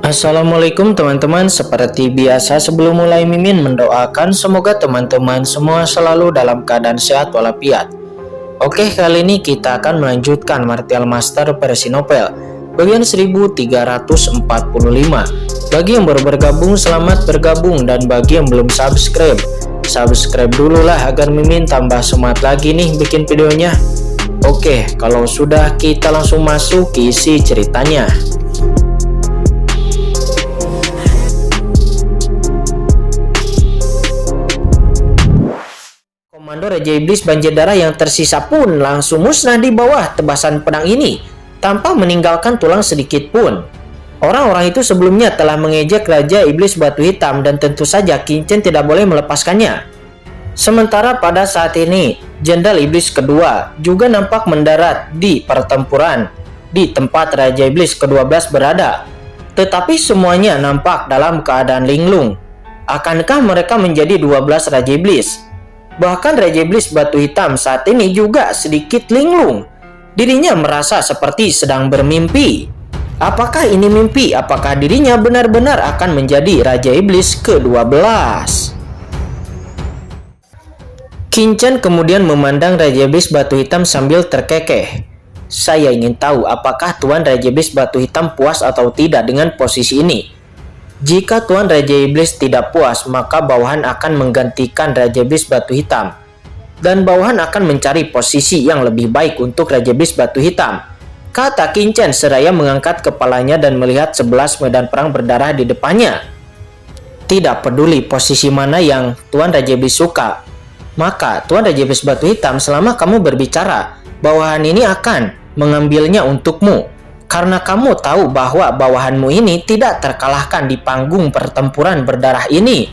Assalamualaikum teman-teman, seperti biasa sebelum mulai Mimin mendoakan semoga teman-teman semua selalu dalam keadaan sehat walafiat. Oke, kali ini kita akan melanjutkan Martial Master versi novel bagian 1345. Bagi yang baru bergabung, selamat bergabung, dan bagi yang belum subscribe dulu lah agar Mimin tambah semangat lagi nih bikin videonya. Oke, kalau sudah kita langsung masuk ke isi ceritanya. Komando Raja Iblis Banjir Darah yang tersisa pun langsung musnah di bawah tebasan pedang ini tanpa meninggalkan tulang sedikit pun. Orang-orang itu sebelumnya telah mengejek Raja Iblis Batu Hitam dan tentu saja Qin Chen tidak boleh melepaskannya. Sementara pada saat ini, Jenderal Iblis kedua juga nampak mendarat di pertempuran di tempat Raja Iblis ke-12 berada. Tetapi semuanya nampak dalam keadaan linglung. Akankah mereka menjadi 12 Raja Iblis? Bahkan Raja Iblis Batu Hitam saat ini juga sedikit linglung. Dirinya merasa seperti sedang bermimpi. Apakah ini mimpi? Apakah dirinya benar-benar akan menjadi Raja Iblis ke-12? Qin Chen kemudian memandang Raja Iblis Batu Hitam sambil terkekeh. Saya ingin tahu apakah Tuan Raja Iblis Batu Hitam puas atau tidak dengan posisi ini. Jika Tuan Raja Iblis tidak puas, maka bawahan akan menggantikan Raja Iblis Batu Hitam. Dan bawahan akan mencari posisi yang lebih baik untuk Raja Iblis Batu Hitam, kata Qin Chen seraya mengangkat kepalanya dan melihat 11 medan perang berdarah di depannya. Tidak peduli posisi mana yang Tuan Raja Iblis suka, maka Tuan Raja Iblis Batu Hitam selama kamu berbicara, bawahan ini akan mengambilnya untukmu. Karena kamu tahu bahwa bawahanmu ini tidak terkalahkan di panggung pertempuran berdarah ini,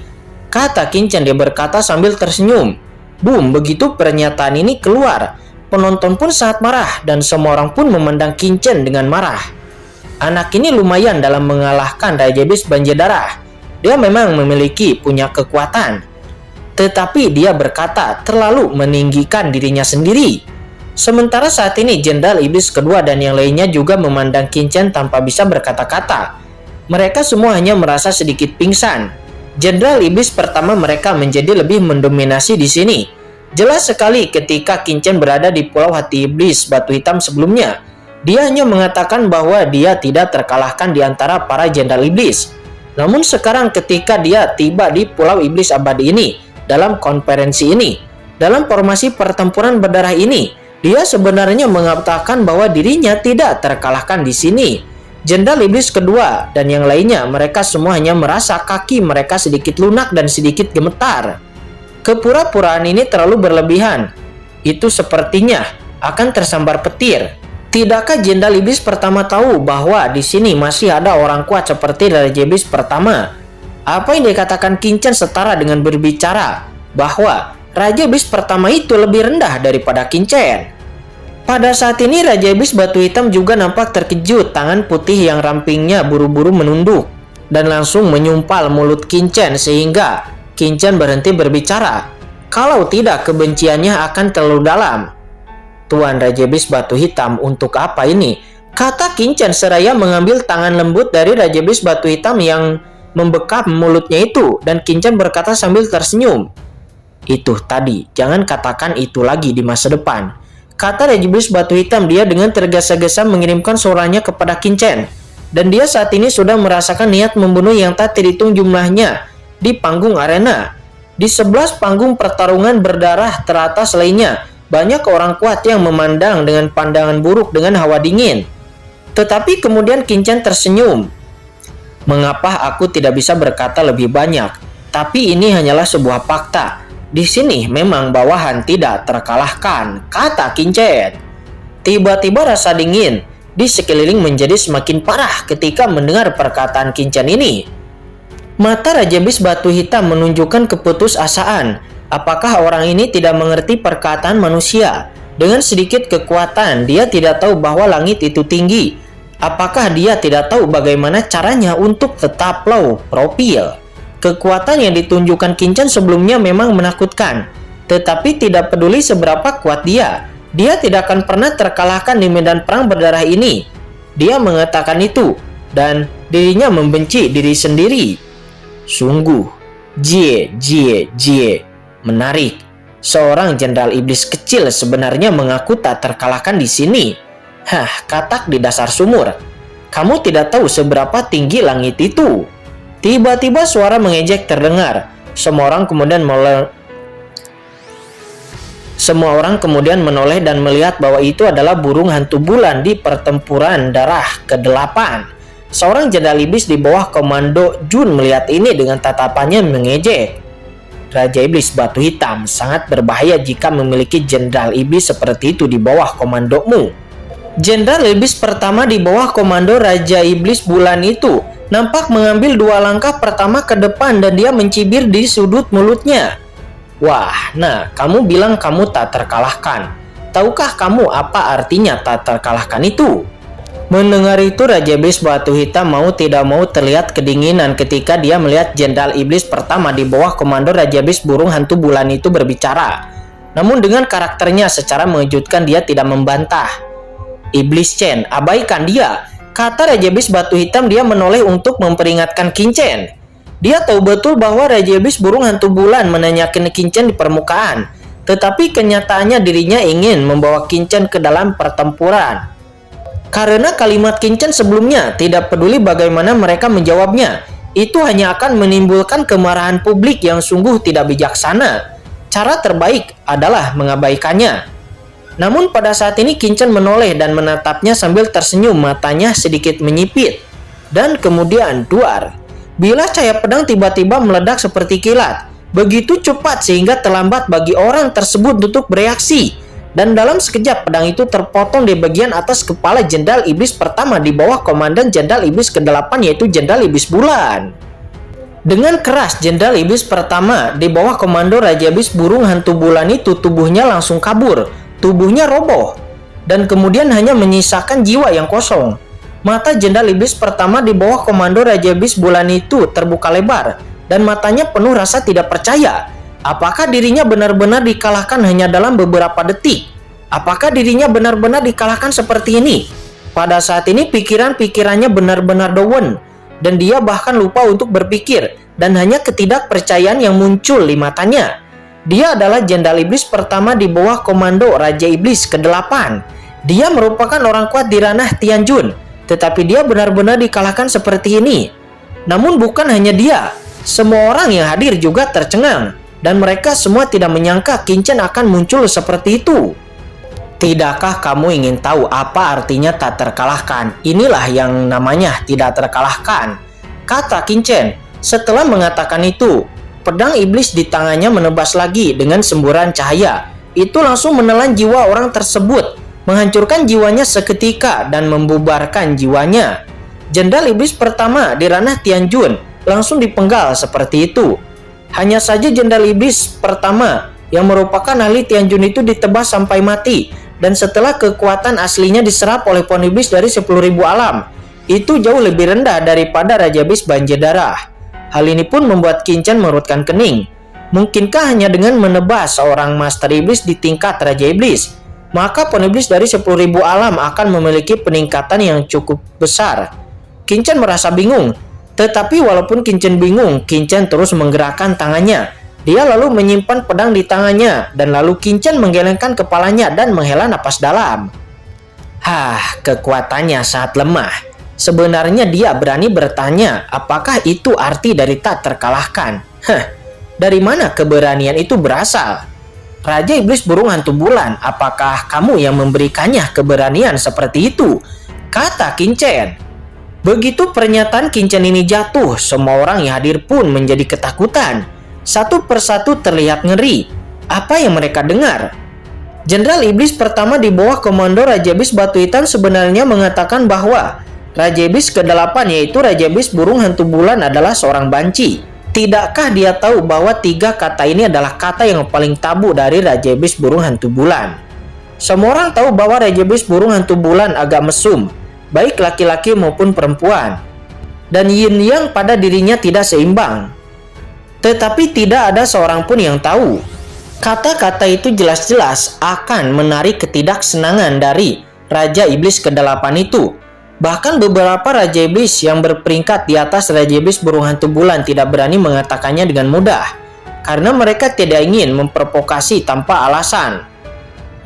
kata Qin Chen. Dia berkata sambil tersenyum. Boom, begitu pernyataan ini keluar, penonton pun sangat marah dan semua orang pun memandang Qin Chen dengan marah. Anak ini lumayan dalam mengalahkan Raja Iblis Banjir Darah. Dia memang memiliki punya kekuatan, tetapi dia berkata terlalu meninggikan dirinya sendiri. Sementara saat ini Jenderal Iblis kedua dan yang lainnya juga memandang Qin Chen tanpa bisa berkata-kata. Mereka semua hanya merasa sedikit pingsan. Jenderal Iblis pertama mereka menjadi lebih mendominasi di sini. Jelas sekali ketika Qin Chen berada di Pulau Hati Iblis Batu Hitam sebelumnya, dia hanya mengatakan bahwa dia tidak terkalahkan di antara para Jenderal Iblis. Namun sekarang ketika dia tiba di Pulau Iblis Abadi ini, dalam konferensi ini, dalam formasi pertempuran berdarah ini, dia sebenarnya mengatakan bahwa dirinya tidak terkalahkan di sini. Jenderal Iblis kedua dan yang lainnya, mereka semua hanya merasa kaki mereka sedikit lunak dan sedikit gemetar. Kepura-puraan ini terlalu berlebihan. Itu sepertinya akan tersambar petir. Tidakkah Jenderal Iblis pertama tahu bahwa di sini masih ada orang kuat seperti Raja Iblis pertama? Apa yang dikatakan Qin Chen setara dengan berbicara bahwa Raja Iblis pertama itu lebih rendah daripada Qin Chen. Pada saat ini Raja Iblis Batu Hitam juga nampak terkejut. Tangan putih yang rampingnya buru-buru menunduk dan langsung menyumpal mulut Qin Chen sehingga Qin Chen berhenti berbicara. Kalau tidak, kebenciannya akan terlalu dalam. Tuan Raja Iblis Batu Hitam, untuk apa ini? Kata Qin Chen seraya mengambil tangan lembut dari Raja Iblis Batu Hitam yang membekap mulutnya itu, dan Qin Chen berkata sambil tersenyum. Itu tadi, jangan katakan itu lagi di masa depan, kata Raja Iblis Batu Hitam. Dia dengan tergesa-gesa mengirimkan suaranya kepada Qin Chen. Dan dia saat ini sudah merasakan niat membunuh yang tak terhitung jumlahnya di panggung arena. Di 11 panggung pertarungan berdarah teratas lainnya, banyak orang kuat yang memandang dengan pandangan buruk dengan hawa dingin. Tetapi kemudian Qin Chen tersenyum. Mengapa aku tidak bisa berkata lebih banyak? Tapi ini hanyalah sebuah fakta. Di sini memang bawahan tidak terkalahkan, kata Qin Chen. Tiba-tiba rasa dingin di sekeliling menjadi semakin parah ketika mendengar perkataan Qin Chen ini. Mata Raja Iblis Batu Hitam menunjukkan keputusasaan. Apakah orang ini tidak mengerti perkataan manusia? Dengan sedikit kekuatan, dia tidak tahu bahwa langit itu tinggi. Apakah dia tidak tahu bagaimana caranya untuk tetap low profile? Kekuatan yang ditunjukkan Qin Chen sebelumnya memang menakutkan, tetapi tidak peduli seberapa kuat dia tidak akan pernah terkalahkan di medan perang berdarah ini. Dia mengatakan itu, dan dirinya membenci diri sendiri. Sungguh, jie, menarik. Seorang jenderal iblis kecil sebenarnya mengaku tak terkalahkan di sini. Hah, katak di dasar sumur. Kamu tidak tahu seberapa tinggi langit itu. Tiba-tiba suara mengejek terdengar. Semua orang kemudian menoleh dan melihat bahwa itu adalah burung hantu bulan di pertempuran darah ke-8. Seorang jenderal iblis di bawah komando Jun melihat ini dengan tatapannya mengejek. Raja Iblis Batu Hitam, sangat berbahaya jika memiliki jenderal iblis seperti itu di bawah komandomu. Jenderal iblis pertama di bawah komando Raja Iblis Bulan itu nampak mengambil 2 langkah pertama ke depan dan dia mencibir di sudut mulutnya. Wah, nah kamu bilang kamu tak terkalahkan. Tahukah kamu apa artinya tak terkalahkan itu? Mendengar itu, Raja Iblis Batu Hitam mau tidak mau terlihat kedinginan ketika dia melihat jenderal iblis pertama di bawah komando Raja Iblis Burung Hantu Bulan itu berbicara. Namun dengan karakternya secara mengejutkan dia tidak membantah. Iblis Chen, abaikan dia, kata Raja Iblis Batu Hitam. Dia menoleh untuk memperingatkan Qin Chen. Dia tahu betul bahwa Raja Iblis Burung Hantu Bulan menanyakan Qin Chen di permukaan, tetapi kenyataannya dirinya ingin membawa Qin Chen ke dalam pertempuran. Karena kalimat Qin Chen sebelumnya, tidak peduli bagaimana mereka menjawabnya, itu hanya akan menimbulkan kemarahan publik yang sungguh tidak bijaksana. Cara terbaik adalah mengabaikannya. Namun pada saat ini Qin Chen menoleh dan menatapnya sambil tersenyum, matanya sedikit menyipit. Dan kemudian duar. Bila cahaya pedang tiba-tiba meledak seperti kilat, begitu cepat sehingga terlambat bagi orang tersebut untuk bereaksi. Dan dalam sekejap pedang itu terpotong di bagian atas kepala jenderal iblis pertama di bawah komandan jenderal iblis ke-8, yaitu jenderal iblis bulan. Dengan keras, jenderal iblis pertama di bawah komando Raja Iblis Burung Hantu Bulan itu tubuhnya langsung kabur, tubuhnya roboh, dan kemudian hanya menyisakan jiwa yang kosong. Mata jenderal iblis pertama di bawah komando Raja Iblis Bulan itu terbuka lebar, dan matanya penuh rasa tidak percaya. Apakah dirinya benar-benar dikalahkan hanya dalam beberapa detik? Apakah dirinya benar-benar dikalahkan seperti ini? Pada saat ini pikiran-pikirannya benar-benar down, dan dia bahkan lupa untuk berpikir, dan hanya ketidakpercayaan yang muncul di matanya. Dia adalah jenderal iblis pertama di bawah komando Raja Iblis ke-8. Dia merupakan orang kuat di ranah Tianjun, tetapi dia benar-benar dikalahkan seperti ini. Namun bukan hanya dia, semua orang yang hadir juga tercengang. Dan mereka semua tidak menyangka Qin Chen akan muncul seperti itu. Tidakkah kamu ingin tahu apa artinya tak terkalahkan? Inilah yang namanya tidak terkalahkan, kata Qin Chen. Setelah mengatakan itu, pedang iblis di tangannya menebas lagi dengan semburan cahaya. Itu langsung menelan jiwa orang tersebut, menghancurkan jiwanya seketika dan membubarkan jiwanya. Jenderal iblis pertama di ranah Tianjun langsung dipenggal seperti itu. Hanya saja jenderal iblis pertama yang merupakan ahli Tianjun itu ditebas sampai mati, dan setelah kekuatan aslinya diserap oleh pohon iblis dari 10.000 alam, itu jauh lebih rendah daripada Raja Iblis Banjir Darah. Hal ini pun membuat Qin Chen merutkan kening. Mungkinkah hanya dengan menebas seorang master iblis di tingkat Raja Iblis, maka pohon iblis dari 10.000 alam akan memiliki peningkatan yang cukup besar? Qin Chen merasa bingung. Tetapi walaupun Qin Chen bingung, Qin Chen terus menggerakkan tangannya. Dia lalu menyimpan pedang di tangannya, dan lalu Qin Chen menggelengkan kepalanya dan menghela napas dalam. Kekuatannya sangat lemah. Sebenarnya dia berani bertanya, apakah itu arti dari tak terkalahkan? Dari mana keberanian itu berasal? Raja Iblis Burung Hantu Bulan, apakah kamu yang memberikannya keberanian seperti itu? Kata Qin Chen. Begitu pernyataan Qin Chen ini jatuh, semua orang yang hadir pun menjadi ketakutan. Satu persatu terlihat ngeri. Apa yang mereka dengar? Jenderal Iblis pertama di bawah komando Raja Iblis Batu Hitam sebenarnya mengatakan bahwa Raja Iblis ke-8, yaitu Raja Iblis Burung Hantu Bulan, adalah seorang banci. Tidakkah dia tahu bahwa 3 kata ini adalah kata yang paling tabu dari Raja Iblis Burung Hantu Bulan? Semua orang tahu bahwa Raja Iblis Burung Hantu Bulan agak mesum, baik laki-laki maupun perempuan, dan yin yang pada dirinya tidak seimbang. Tetapi tidak ada seorang pun yang tahu. Kata-kata itu jelas-jelas akan menarik ketidaksenangan dari Raja Iblis ke-8 itu. Bahkan beberapa Raja Iblis yang berperingkat di atas Raja Iblis burung hantu bulan tidak berani mengatakannya dengan mudah, karena mereka tidak ingin memprovokasi tanpa alasan.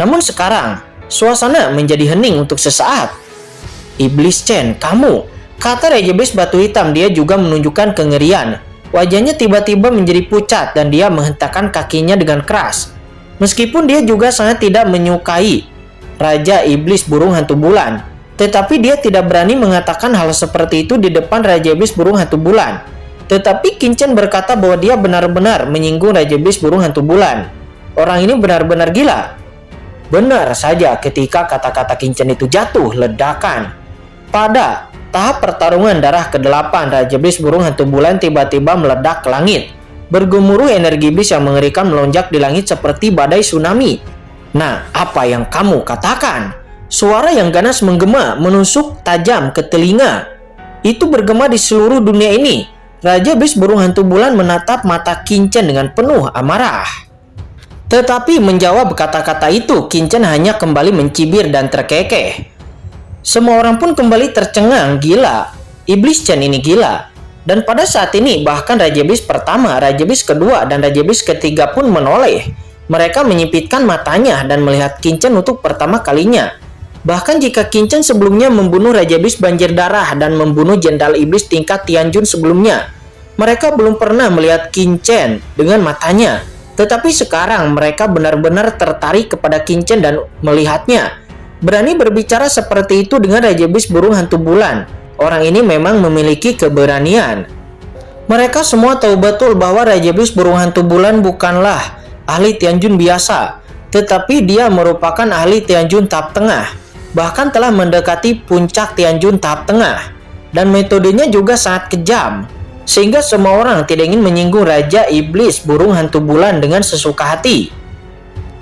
Namun sekarang, suasana menjadi hening untuk sesaat. "Iblis Chen, kamu," kata Raja Iblis batu hitam. Dia juga menunjukkan kengerian. Wajahnya tiba-tiba menjadi pucat dan dia menghentakkan kakinya dengan keras. Meskipun dia juga sangat tidak menyukai Raja Iblis burung hantu bulan, tetapi dia tidak berani mengatakan hal seperti itu di depan Raja Iblis burung hantu bulan. Tetapi Qin Chen berkata bahwa dia benar-benar menyinggung Raja Iblis burung hantu bulan. Orang ini benar-benar gila. Benar saja, ketika kata-kata Qin Chen itu jatuh, ledakan. Pada tahap pertarungan darah ke-8, Raja Iblis burung hantu bulan tiba-tiba meledak ke langit. Bergemuruh energi iblis yang mengerikan melonjak di langit seperti badai tsunami. "Nah, apa yang kamu katakan?" Suara yang ganas menggema, menusuk tajam ke telinga. Itu bergema di seluruh dunia ini. Raja Iblis burung hantu bulan menatap mata Qin Chen dengan penuh amarah. Tetapi menjawab kata-kata itu, Qin Chen hanya kembali mencibir dan terkekeh. Semua orang pun kembali tercengang. Gila, Iblis Chen ini gila. Dan pada saat ini bahkan Raja Iblis pertama, Raja Iblis kedua, dan Raja Iblis ketiga pun menoleh. Mereka menyipitkan matanya dan melihat Qin Chen untuk pertama kalinya. Bahkan jika Qin Chen sebelumnya membunuh Raja Iblis banjir darah dan membunuh Jenderal Iblis tingkat Tianjun sebelumnya, mereka belum pernah melihat Qin Chen dengan matanya. Tetapi sekarang mereka benar-benar tertarik kepada Qin Chen dan melihatnya. Berani berbicara seperti itu dengan Raja Iblis burung hantu bulan. Orang ini memang memiliki keberanian. Mereka semua tahu betul bahwa Raja Iblis burung hantu bulan bukanlah ahli Tianjun biasa, tetapi dia merupakan ahli Tianjun tahap tengah. Bahkan telah mendekati puncak Tianjun tahap tengah, dan metodenya juga sangat kejam, sehingga semua orang tidak ingin menyinggung Raja Iblis burung hantu bulan dengan sesuka hati.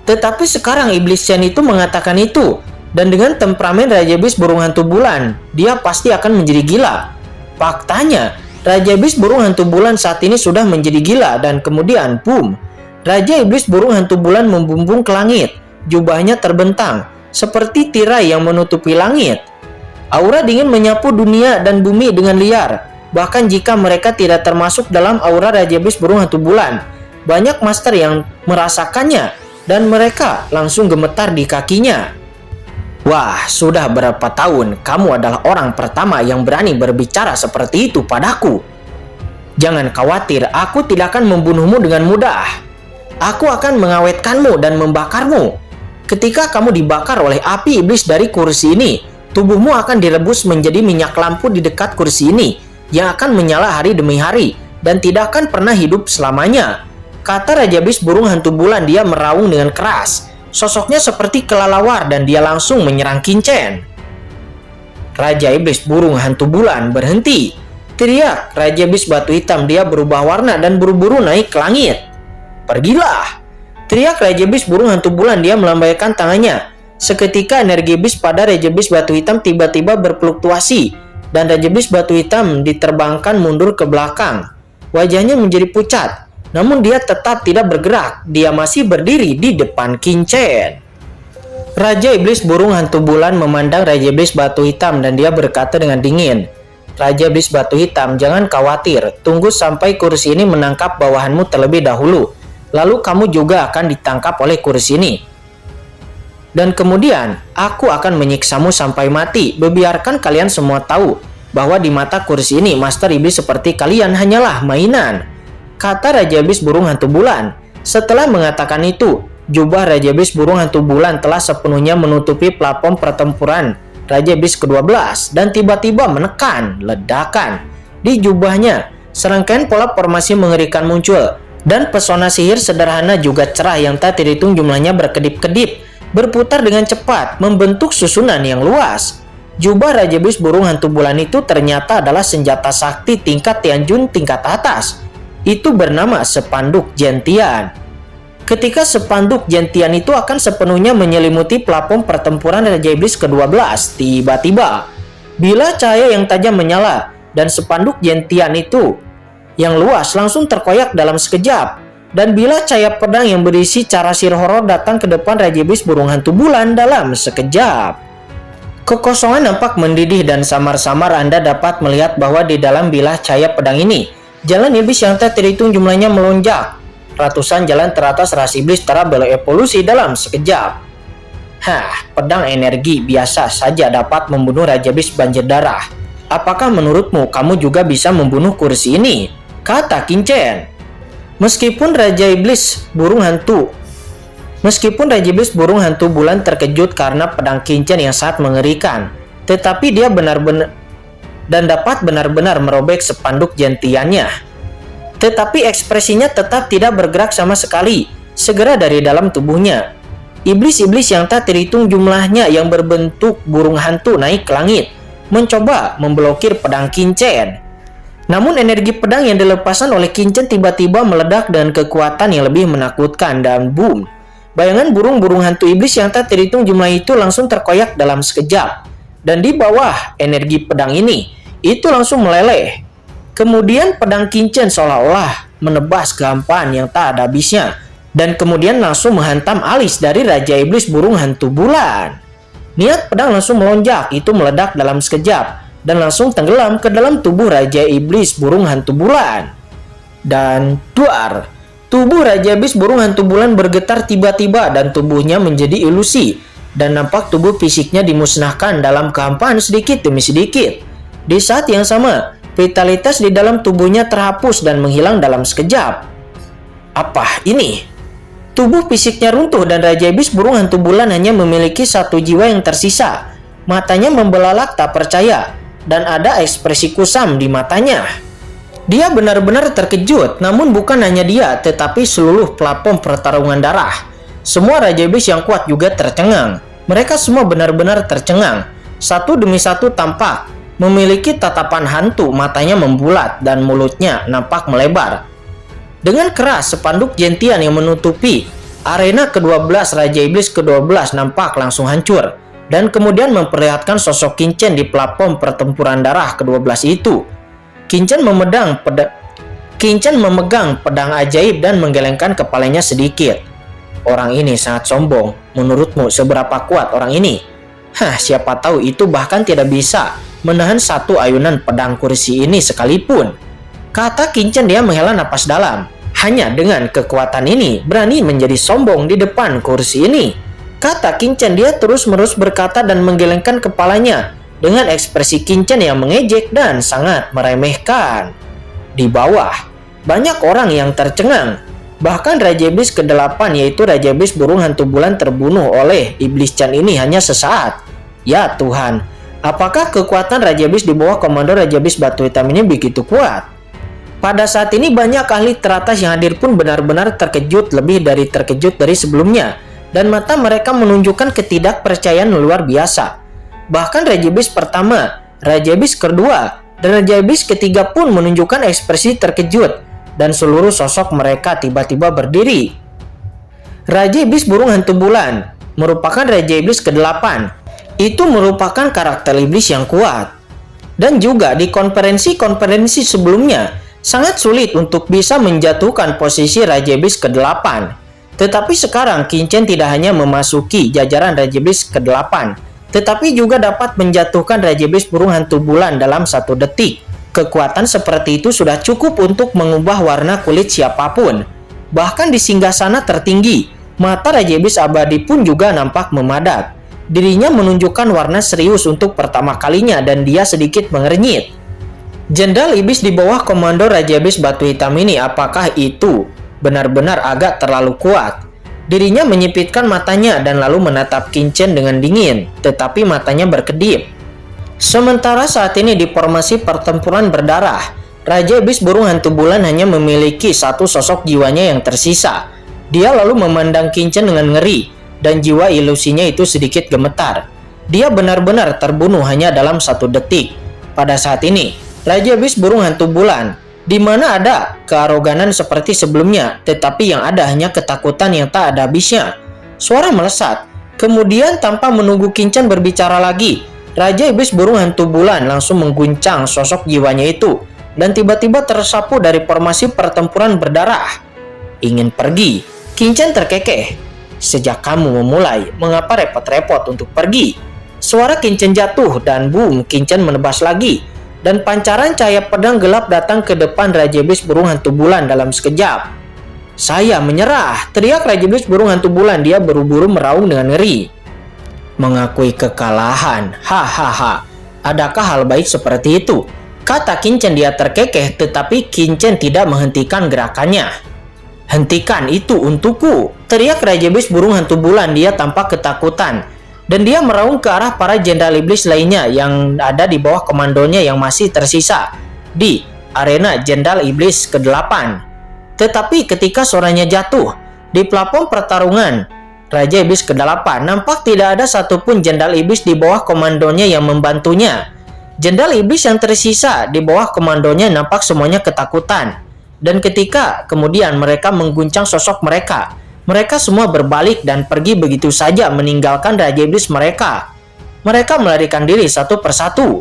Tetapi sekarang Iblis Chen itu mengatakan itu, dan dengan temperamen Raja Iblis burung hantu bulan, dia pasti akan menjadi gila. Faktanya, Raja Iblis burung hantu bulan saat ini sudah menjadi gila, dan kemudian boom, Raja Iblis burung hantu bulan membumbung ke langit. Jubahnya terbentang seperti tirai yang menutupi langit. Aura dingin menyapu dunia dan bumi dengan liar. Bahkan jika mereka tidak termasuk dalam aura Raja Iblis burung hantu bulan, banyak master yang merasakannya dan mereka langsung gemetar di kakinya. "Wah, sudah berapa tahun kamu adalah orang pertama yang berani berbicara seperti itu padaku. Jangan khawatir, aku tidak akan membunuhmu dengan mudah. Aku akan mengawetkanmu dan membakarmu. Ketika kamu dibakar oleh api iblis dari kursi ini, tubuhmu akan direbus menjadi minyak lampu di dekat kursi ini yang akan menyala hari demi hari dan tidak akan pernah hidup selamanya," kata Raja Iblis burung hantu bulan. Dia meraung dengan keras. Sosoknya seperti kelelawar dan dia langsung menyerang Qin Chen. Raja Iblis burung hantu bulan berhenti. Teriak Raja Iblis batu hitam. Dia berubah warna dan buru-buru naik ke langit. "Pergilah!" teriak Raja Iblis burung hantu bulan. Dia melambaikan tangannya. Seketika energi iblis pada Raja Iblis batu hitam tiba-tiba berfluktuasi dan Raja Iblis batu hitam diterbangkan mundur ke belakang. Wajahnya menjadi pucat, namun dia tetap tidak bergerak. Dia masih berdiri di depan Qin Chen. Raja Iblis burung hantu bulan memandang Raja Iblis batu hitam dan dia berkata dengan dingin, "Raja Iblis batu hitam, jangan khawatir. Tunggu sampai kursi ini menangkap bawahanmu terlebih dahulu. Lalu kamu juga akan ditangkap oleh kursi ini. Dan kemudian aku akan menyiksamu sampai mati. Biarkan kalian semua tahu bahwa di mata kursi ini Master Iblis seperti kalian hanyalah mainan," kata Raja Iblis burung hantu bulan. Setelah mengatakan itu, jubah Raja Iblis burung hantu bulan telah sepenuhnya menutupi platform pertempuran Raja Iblis ke-12 dan tiba-tiba menekan ledakan. Di jubahnya, serangkaian pola formasi mengerikan muncul. Dan pesona sihir sederhana juga cerah yang tak terhitung jumlahnya berkedip-kedip, berputar dengan cepat, membentuk susunan yang luas. Jubah Raja Iblis burung hantu bulan itu ternyata adalah senjata sakti tingkat Tianjun tingkat atas. Itu bernama Spanduk Gentian. Ketika Spanduk Gentian itu akan sepenuhnya menyelimuti platform pertempuran Raja Iblis ke-12, tiba-tiba, bila cahaya yang tajam menyala, dan Spanduk Gentian itu yang luas langsung terkoyak dalam sekejap. Dan bila cahaya pedang yang berisi cara sihir horor datang ke depan Raja Iblis burung hantu bulan dalam sekejap. Kekosongan nampak mendidih dan samar-samar Anda dapat melihat bahwa di dalam bilah cahaya pedang ini, jalan iblis yang tak terhitung jumlahnya melonjak. Ratusan jalan teratas ras iblis telah berevolusi dalam sekejap. Pedang energi biasa saja dapat membunuh Raja Iblis banjir darah. Apakah menurutmu kamu juga bisa membunuh kursi ini? Kata Qin-Chen. Meskipun Raja Iblis burung hantu bulan terkejut karena pedang Qin-Chen yang sangat mengerikan, tetapi dia benar-benar dapat benar-benar merobek spanduk gentiannya. Tetapi ekspresinya tetap tidak bergerak sama sekali. Segera dari dalam tubuhnya, iblis-iblis yang tak terhitung jumlahnya yang berbentuk burung hantu naik ke langit, mencoba memblokir pedang Qin-Chen. Namun energi pedang yang dilepaskan oleh Qin-Chen tiba-tiba meledak dengan kekuatan yang lebih menakutkan dan boom. Bayangan burung-burung hantu iblis yang tak terhitung jumlah itu langsung terkoyak dalam sekejap. Dan di bawah energi pedang ini, itu langsung meleleh. Kemudian pedang Qin-Chen seolah-olah menebas kehampaan yang tak ada habisnya. Dan kemudian langsung menghantam alis dari Raja Iblis burung hantu bulan. Niat pedang langsung melonjak, itu meledak dalam sekejap. Dan langsung tenggelam ke dalam tubuh Raja Iblis burung hantu bulan. Dan duar. Tubuh Raja Iblis burung hantu bulan bergetar tiba-tiba dan tubuhnya menjadi ilusi. Dan nampak tubuh fisiknya dimusnahkan dalam kehampaan sedikit demi sedikit. Di saat yang sama, vitalitas di dalam tubuhnya terhapus dan menghilang dalam sekejap. Apa ini? Tubuh fisiknya runtuh dan Raja Iblis burung hantu bulan hanya memiliki satu jiwa yang tersisa. Matanya membelalak tak percaya dan ada ekspresi kusam di matanya. Dia benar-benar terkejut, namun bukan hanya dia, tetapi seluruh platform pertarungan darah. Semua Raja Iblis yang kuat juga tercengang. Mereka semua benar-benar tercengang. Satu demi satu tampak memiliki tatapan hantu, matanya membulat dan mulutnya nampak melebar. Dengan keras, spanduk gentian yang menutupi arena ke-12 Raja Iblis ke-12 nampak langsung hancur. Dan kemudian memperlihatkan sosok Qin-Chen di platform pertempuran darah ke-12 itu. Qin-Chen memegang pedang ajaib dan menggelengkan kepalanya sedikit. Orang ini sangat sombong. Menurutmu seberapa kuat orang ini? Siapa tahu itu bahkan tidak bisa menahan satu ayunan pedang kursi ini sekalipun. Kata Qin-Chen, dia menghela napas dalam. Hanya dengan kekuatan ini berani menjadi sombong di depan kursi ini. Kata Qin-Chen, dia terus-menerus berkata dan menggelengkan kepalanya dengan ekspresi Qin-Chen yang mengejek dan sangat meremehkan. Di bawah, banyak orang yang tercengang. Bahkan Raja Iblis ke-8 yaitu Raja Iblis burung hantu bulan terbunuh oleh Iblis Chan ini hanya sesaat. Ya Tuhan, apakah kekuatan Raja Iblis di bawah komando Raja Iblis batu hitam ini begitu kuat? Pada saat ini banyak ahli teratas yang hadir pun benar-benar terkejut lebih dari terkejut dari sebelumnya. Dan mata mereka menunjukkan ketidakpercayaan luar biasa. Bahkan Raja Iblis pertama, Raja Iblis kedua, dan Raja Iblis ketiga pun menunjukkan ekspresi terkejut. Dan seluruh sosok mereka tiba-tiba berdiri. Raja Iblis burung hantu bulan merupakan Raja Iblis ke-8. Itu merupakan karakter iblis yang kuat. Dan juga di konferensi-konferensi sebelumnya, sangat sulit untuk bisa menjatuhkan posisi Raja Iblis ke-8. Tetapi sekarang Qin-Chen tidak hanya memasuki jajaran Raja Iblis ke-8, tetapi juga dapat menjatuhkan Raja Iblis burung hantu bulan dalam 1 detik. Kekuatan seperti itu sudah cukup untuk mengubah warna kulit siapapun. Bahkan di singgasana tertinggi, mata Raja Iblis abadi pun juga nampak memadat. Dirinya menunjukkan warna serius untuk pertama kalinya dan dia sedikit mengernyit. Jenderal Iblis di bawah komando Raja Iblis batu hitam ini, apakah itu benar-benar agak terlalu kuat? Dirinya menyipitkan matanya dan lalu menatap Qin-Chen dengan dingin, tetapi matanya berkedip. Sementara saat ini di formasi pertempuran berdarah, Raja Iblis burung hantu bulan hanya memiliki satu sosok jiwanya yang tersisa. Dia lalu memandang Qin-Chen dengan ngeri, dan jiwa ilusinya itu sedikit gemetar. Dia benar-benar terbunuh hanya dalam 1 detik. Pada saat ini, Raja Iblis burung hantu bulan, di mana ada kearoganan seperti sebelumnya, tetapi yang ada hanya ketakutan yang tak ada habisnya. Suara melesat. Kemudian tanpa menunggu Qin-Chen berbicara lagi, Raja Iblis burung hantu bulan langsung mengguncang sosok jiwanya itu dan tiba-tiba tersapu dari formasi pertempuran berdarah. Ingin pergi? Qin-Chen terkekeh. Sejak kamu memulai, mengapa repot-repot untuk pergi? Suara Kincen jatuh dan boom, Kincen menebas lagi. Dan pancaran cahaya pedang gelap datang ke depan Raja Iblis Burung Hantu Bulan dalam sekejap. "Saya menyerah!" teriak Raja Iblis Burung Hantu Bulan. Dia buru-buru meraung dengan ngeri. "Mengakui kekalahan, hahaha. Adakah hal baik seperti itu?" kata Kincen. Dia terkekeh, tetapi Kincen tidak menghentikan gerakannya. "Hentikan itu untukku!" teriak Raja Iblis Burung Hantu Bulan. Dia tampak ketakutan. Dan dia meraung ke arah para jenderal iblis lainnya yang ada di bawah komandonya yang masih tersisa di arena jenderal iblis ke-8. Tetapi ketika suaranya jatuh di plafon pertarungan Raja Iblis ke-8, nampak tidak ada satupun jenderal iblis di bawah komandonya yang membantunya. Jenderal iblis yang tersisa di bawah komandonya nampak semuanya ketakutan. Dan ketika kemudian mereka mengguncang sosok mereka, mereka semua berbalik dan pergi begitu saja meninggalkan Raja Iblis mereka. Mereka melarikan diri satu persatu.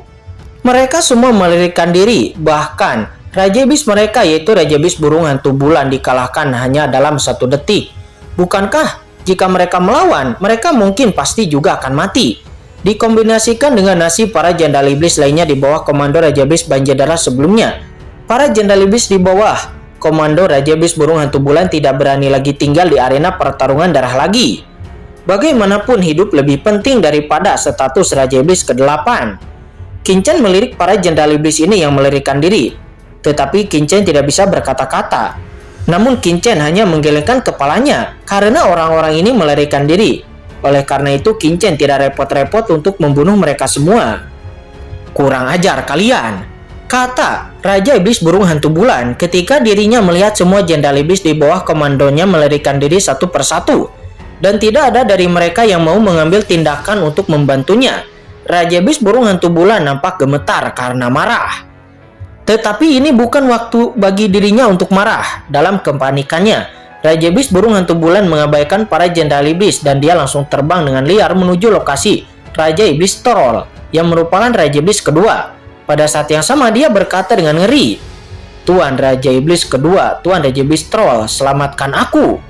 Mereka semua melarikan diri, bahkan Raja Iblis mereka yaitu Raja Iblis Burung Hantu Bulan dikalahkan hanya dalam 1 detik. Bukankah jika mereka melawan, mereka mungkin pasti juga akan mati? Dikombinasikan dengan nasib para jenderal iblis lainnya di bawah komando Raja Iblis Banjadara sebelumnya, para jenderal iblis di bawah komando Raja Iblis Burung Hantu Bulan tidak berani lagi tinggal di arena pertarungan darah lagi. Bagaimanapun hidup lebih penting daripada status Raja Iblis ke-8. Kincen melirik para jenderal iblis ini yang melarikan diri. Tetapi Kincen tidak bisa berkata-kata. Namun Kincen hanya menggelengkan kepalanya karena orang-orang ini melarikan diri. Oleh karena itu Kincen tidak repot-repot untuk membunuh mereka semua. "Kurang ajar kalian," kata Raja Iblis Burung Hantu Bulan ketika dirinya melihat semua jenderal iblis di bawah komandonya melarikan diri satu persatu. Dan tidak ada dari mereka yang mau mengambil tindakan untuk membantunya. Raja Iblis Burung Hantu Bulan nampak gemetar karena marah. Tetapi ini bukan waktu bagi dirinya untuk marah. Dalam kepanikannya, Raja Iblis Burung Hantu Bulan mengabaikan para jenderal iblis dan dia langsung terbang dengan liar menuju lokasi Raja Iblis Troll yang merupakan Raja Iblis kedua. Pada saat yang sama dia berkata dengan ngeri, "Tuan Raja Iblis kedua, Tuan Raja Iblis Troll, selamatkan aku,"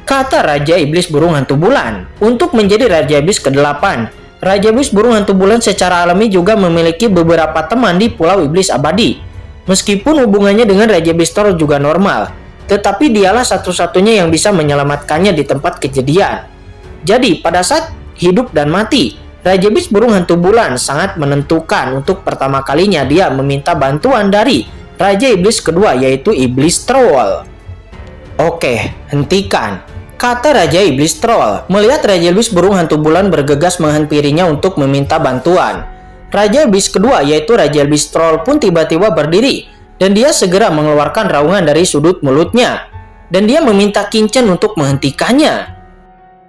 kata Raja Iblis Burung Hantu Bulan. Untuk menjadi Raja Iblis ke-8, Raja Iblis Burung Hantu Bulan secara alami juga memiliki beberapa teman di Pulau Iblis Abadi. Meskipun hubungannya dengan Raja Iblis Troll juga normal, tetapi dialah satu-satunya yang bisa menyelamatkannya di tempat kejadian. Jadi pada saat hidup dan mati, Raja Iblis Burung Hantu Bulan sangat menentukan. Untuk pertama kalinya dia meminta bantuan dari Raja Iblis kedua yaitu Iblis Troll. "Oke, hentikan," kata Raja Iblis Troll. Melihat Raja Iblis Burung Hantu Bulan bergegas menghampirinya untuk meminta bantuan, Raja Iblis kedua yaitu Raja Iblis Troll pun tiba-tiba berdiri dan dia segera mengeluarkan raungan dari sudut mulutnya dan dia meminta Kincen untuk menghentikannya.